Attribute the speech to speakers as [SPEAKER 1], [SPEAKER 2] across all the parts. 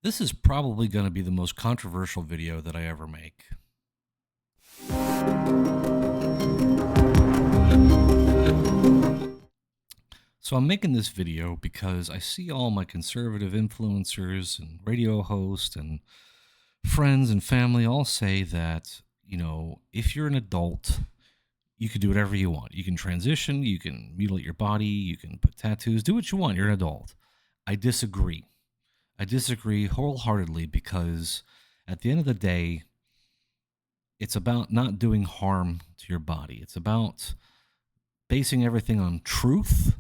[SPEAKER 1] This is probably going to be the most controversial video that I ever make. So I'm making this video because I see all my conservative influencers and radio hosts and friends and family all say that, if you're an adult, you can do whatever you want. You can transition, you can mutilate your body, you can put tattoos, do what you want. You're an adult. I disagree. I disagree wholeheartedly because at the end of the day, it's about not doing harm to your body. It's about basing everything on truth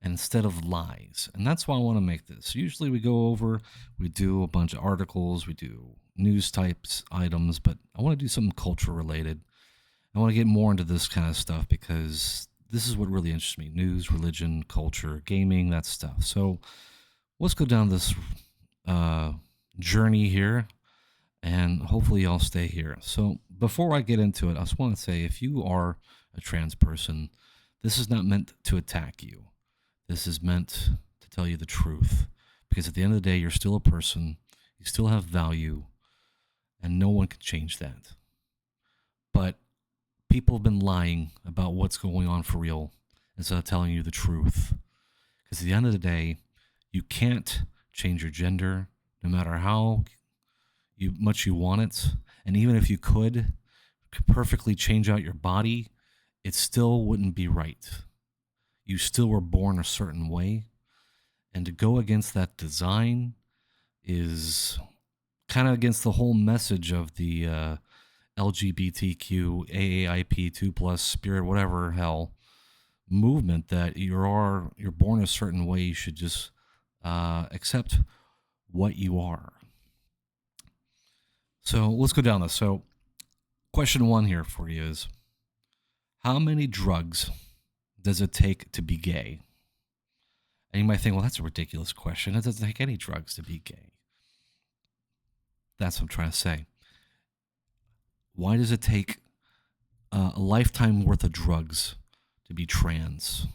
[SPEAKER 1] instead of lies. And that's why I want to make this. Usually we do a bunch of articles, we do news types items, but I want to do something culture related. I want to get more into this kind of stuff because this is what really interests me. News, religion, culture, gaming, that stuff. So let's go down this journey here, and hopefully y'all stay here. So before I get into it, I just want to say, if you are a trans person, this is not meant to attack you. This is meant to tell you the truth, because at the end of the day, you're still a person, you still have value, and no one can change that. But people have been lying about what's going on for real instead of telling you the truth. Because at the end of the day, you can't change your gender no matter how much you want it. And even if you could perfectly change out your body, it still wouldn't be right. You still were born a certain way. And to go against that design is kind of against the whole message of the LGBTQ, AAIP, 2+, spirit, whatever hell movement, that you're born a certain way. You should just accept what you are. So let's go down this. So question one here for you is, how many drugs does it take to be gay? And you might think, well, that's a ridiculous question. It doesn't take any drugs to be gay. That's what I'm trying to say. Why does it take a lifetime worth of drugs to be trans?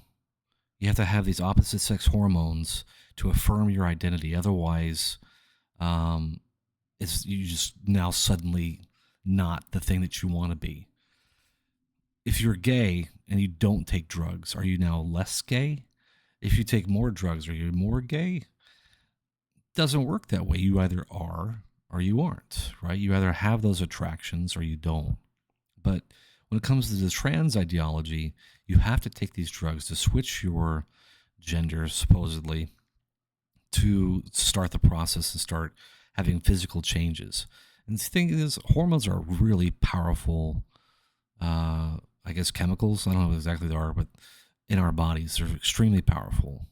[SPEAKER 1] You have to have these opposite sex hormones to affirm your identity. Otherwise, you just now suddenly not the thing that you want to be. If you're gay and you don't take drugs, are you now less gay? If you take more drugs, are you more gay? It doesn't work that way. You either are or you aren't, right? You either have those attractions or you don't. But when it comes to the trans ideology, you have to take these drugs to switch your gender, supposedly, to start the process and start having physical changes. And the thing is, hormones are really powerful, chemicals. I don't know what exactly they are, but in our bodies, they're extremely powerful.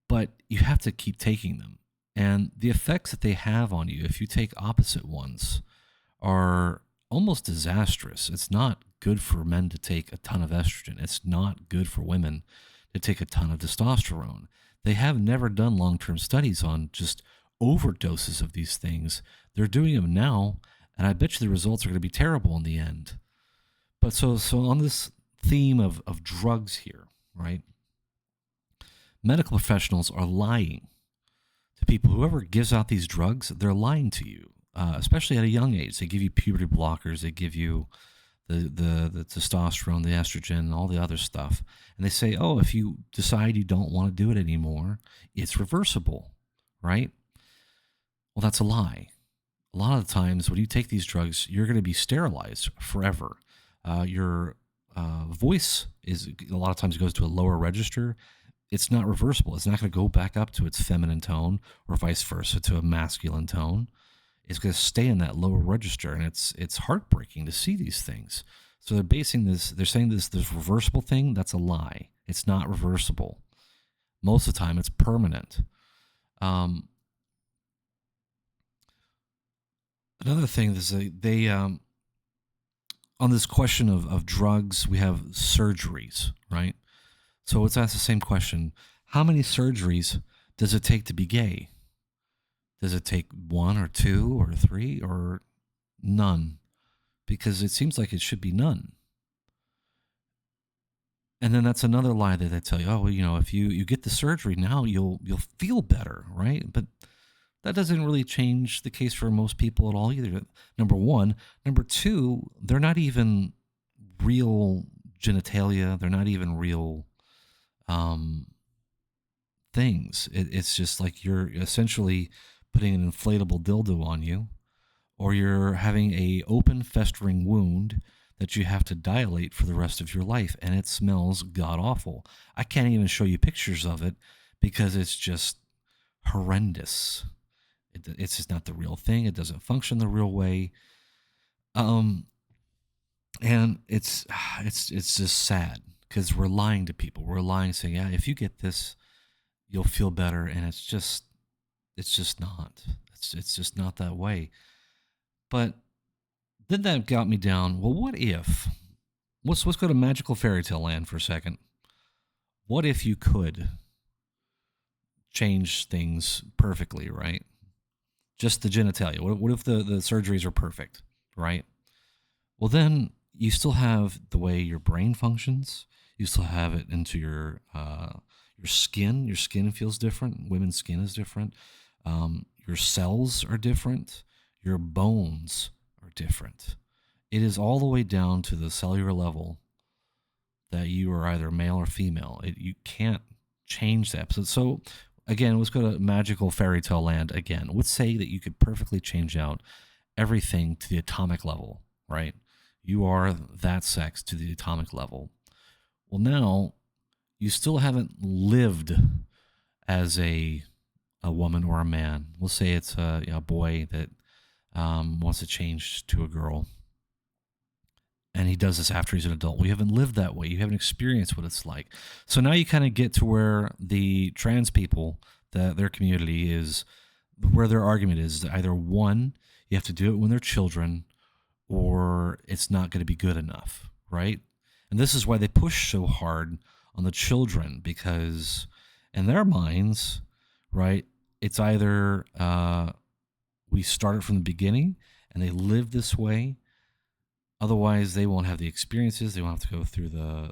[SPEAKER 1] But you have to keep taking them. And the effects that they have on you, if you take opposite ones, are almost disastrous. It's not good for men to take a ton of estrogen. It's not good for women to take a ton of testosterone. They have never done long-term studies on just overdoses of these things. They're doing them now, and I bet you the results are going to be terrible in the end. But so on this theme of drugs here, right? Medical professionals are lying to people. Whoever gives out these drugs, they're lying to you, especially at a young age. They give you puberty blockers. They give you the testosterone, the estrogen, all the other stuff. And they say, oh, if you decide you don't want to do it anymore, it's reversible, right? Well, that's a lie. A lot of the times when you take these drugs, you're going to be sterilized forever. Your voice a lot of times goes to a lower register. It's not reversible. It's not going to go back up to its feminine tone or vice versa to a masculine tone. It's going to stay in that lower register, and it's heartbreaking to see these things. So they're saying this reversible thing. That's a lie. It's not reversible. Most of the time, it's permanent. Another thing is they on this question of drugs, we have surgeries, right? So let's ask the same question. How many surgeries does it take to be gay? Does it take 1 or 2 or 3 or none? Because it seems like it should be none. And then that's another lie that they tell you, oh, if you get the surgery now, you'll feel better, right? But that doesn't really change the case for most people at all either. Number one. Number two, they're not even real genitalia. They're not even real um, things. It's just like you're essentially putting an inflatable dildo on you, or you're having a open festering wound that you have to dilate for the rest of your life, and it smells god awful. I can't even show you pictures of it because it's just horrendous. It's just not the real thing. It doesn't function the real way. Um, and it's just sad because we're lying to people. We're lying, saying, yeah, if you get this, you'll feel better, and it's just not. It's just not that way. But then that got me down. Well, what if? Let's go to magical fairy tale land for a second. What if you could change things perfectly, right? Just the genitalia. What if the surgeries are perfect, right? Well, then you still have the way your brain functions. You still have it into your skin. Your skin feels different. Women's skin is different. Your cells are different. Your bones are different. It is all the way down to the cellular level that you are either male or female. You can't change that. So again, let's go to magical fairy tale land again. Let's say that you could perfectly change out everything to the atomic level, right? You are that sex to the atomic level. Well, now you still haven't lived as a woman or a man. We'll say it's a boy that wants to change to a girl. And he does this after he's an adult. We haven't lived that way. You haven't experienced what it's like. So now you kind of get to where the trans people, their community is, where their argument is either one, you have to do it when they're children, or it's not going to be good enough, right? And this is why they push so hard on the children, because in their minds, right, it's either we start it from the beginning and they live this way. Otherwise, they won't have the experiences. They won't have to go through the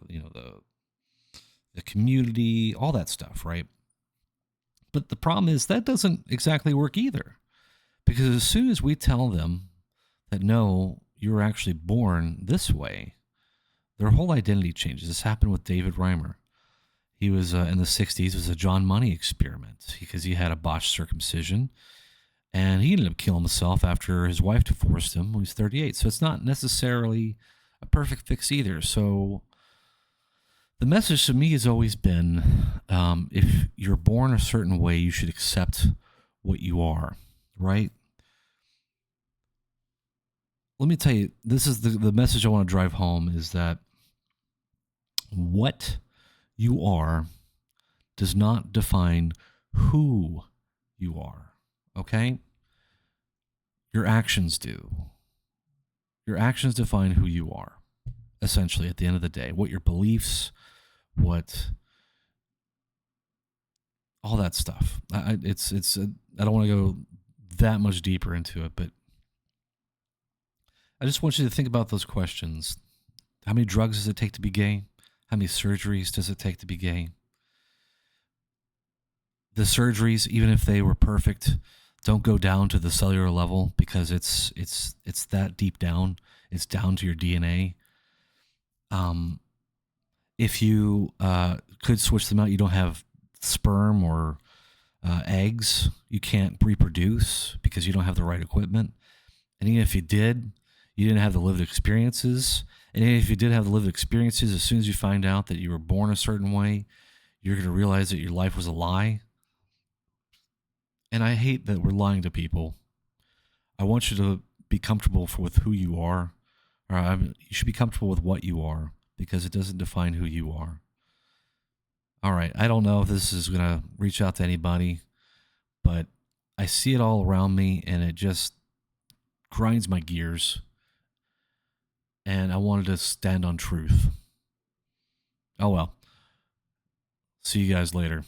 [SPEAKER 1] community, all that stuff, right? But the problem is that doesn't exactly work either. Because as soon as we tell them that, no, you were actually born this way, their whole identity changes. This happened with David Reimer. He was in the 60s. It was a John Money experiment because he had a botched circumcision. And he ended up killing himself after his wife divorced him when he was 38. So it's not necessarily a perfect fix either. So the message to me has always been, if you're born a certain way, you should accept what you are, right? Let me tell you, this is the message I want to drive home, is that what you are does not define who you are. Okay? Your actions do. Your actions define who you are, essentially, at the end of the day. What your beliefs, all that stuff. I don't want to go that much deeper into it, but I just want you to think about those questions. How many drugs does it take to be gay? How many surgeries does it take to be gay? The surgeries, even if they were perfect, don't go down to the cellular level because it's that deep down. It's down to your DNA. If you could switch them out, you don't have sperm or eggs. You can't reproduce because you don't have the right equipment. And even if you did, you didn't have the lived experiences. And even if you did have the lived experiences, as soon as you find out that you were born a certain way, you're going to realize that your life was a lie. And I hate that we're lying to people. I want you to be comfortable with who you are. You should be comfortable with what you are, because it doesn't define who you are. All right, I don't know if this is going to reach out to anybody, but I see it all around me, and it just grinds my gears. And I wanted to stand on truth. Oh well. See you guys later.